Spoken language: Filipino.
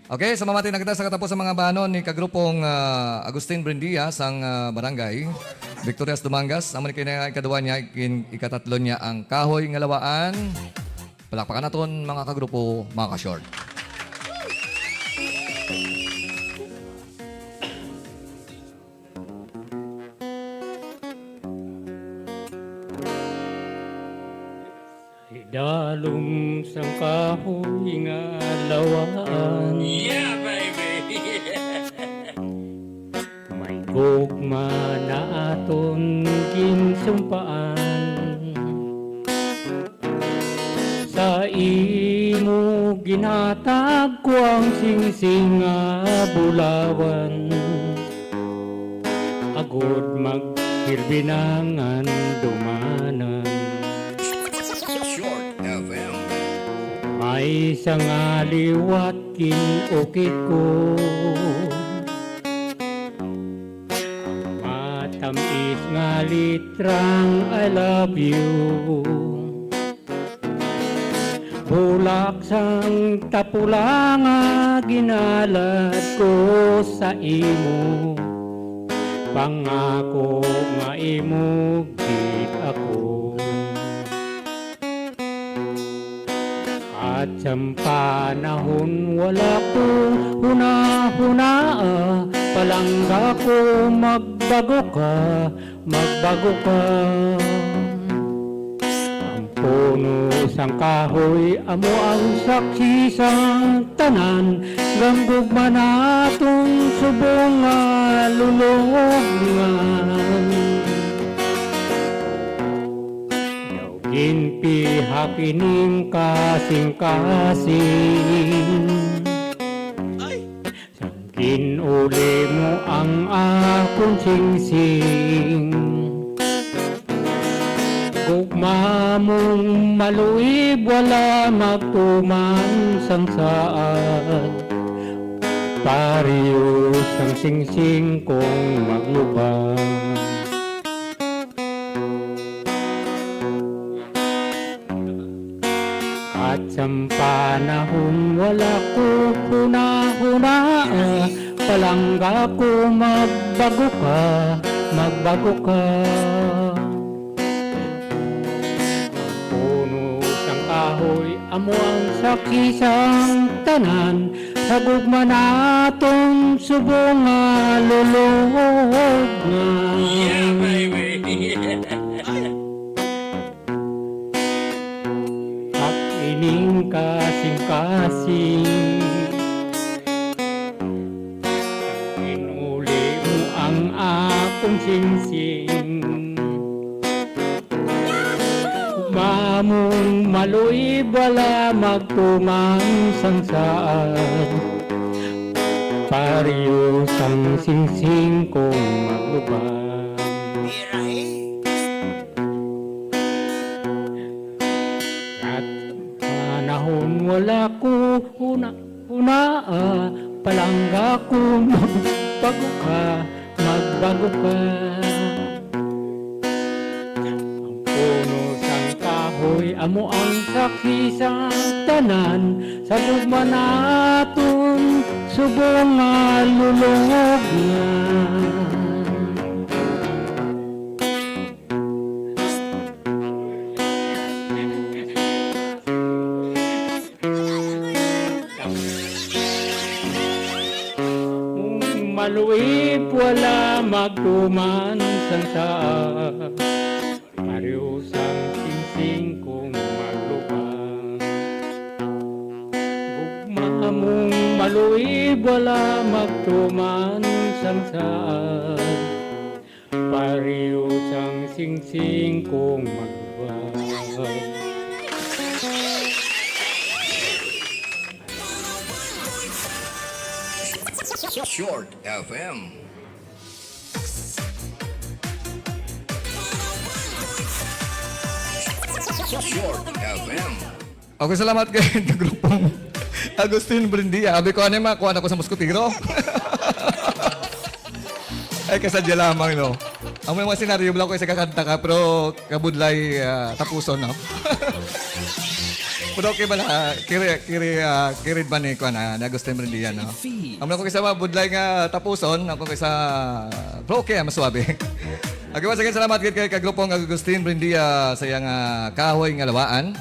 Okay, sa mamati na kita sa katapos sa mga banon ni kagrupong Agustin Brendia sang barangay Victorias Dumangas. Amo ni kina ikaduwa niya, ikatatlo niya ang kahoy nga lawaan. Palakpakan naton mga kagrupo, mga ka-short. Dalong sang kahoy nga lawaan. Yeah, baby! May gugma na aton ginsumpaan. Sa imo ginatag ko ang singsing nga bulawan. Agod maghirbinangan dumanan. Short FM. May sangaliwat kinukit ko. Matamis nga litrang I love you. Bulak sang tapula nga ginalat ko sa imo. Pangako nga imo gid ako. At sa panahon wala ko huna-huna, palangga ko magbago ka. Ang puno sang kahoy, amo ang saksi sang tanan, gamgugma naton subong nga lulungan. Ginpi hakining kasing-kasing. Sangkin uli mo ang akong singsing. Gugma mong maluib, wala magtuman sang saan. Pariyo sang singsing kong maglubang. At sa panahon wala ko huna-huna, palangga ko magbago ka. Puno sang kahoy, amo ang saksi sang tanan, sa gugma naton subong nga lulungan. Yeah, baby! Ining kasing-kasing. Inuli mo ang akong singsing. Mamong maluib, wala magtumang sang saan. Pariyo sang singsing kong maglubang. Panahon wala ko huna, palangga ko magbago ka. Ang puno sang kahoy, amo ang saksi sa tanan, sa gugma naton subong nga lulungan. Maluip, wala magtuman sang saan. Pariyo sang singsing kong maglubang. Gugma mong maluip, wala magtuman sang saan. Pariyo sang singsing kong maglubang. Short FM. Short FM. Okay, salamat kay kagrupong Agustin Brendia. Abi ko ano makuha na ko sa muskutiro. Ay, kasadya lamang, no? Ang mga senaryo, wala ko sa kakanta ka, pero kabudlay tapuson, no? Pero okay ba na, kirid ba ni Kwan na Agustin Brindia, no? Ang ako isa budlay nga tapuson, ako isa, pero okay, masuwabe. Okay, once again, salamat kay kagrupong Agustin Brindia sa iyang kahoy nga lawaan.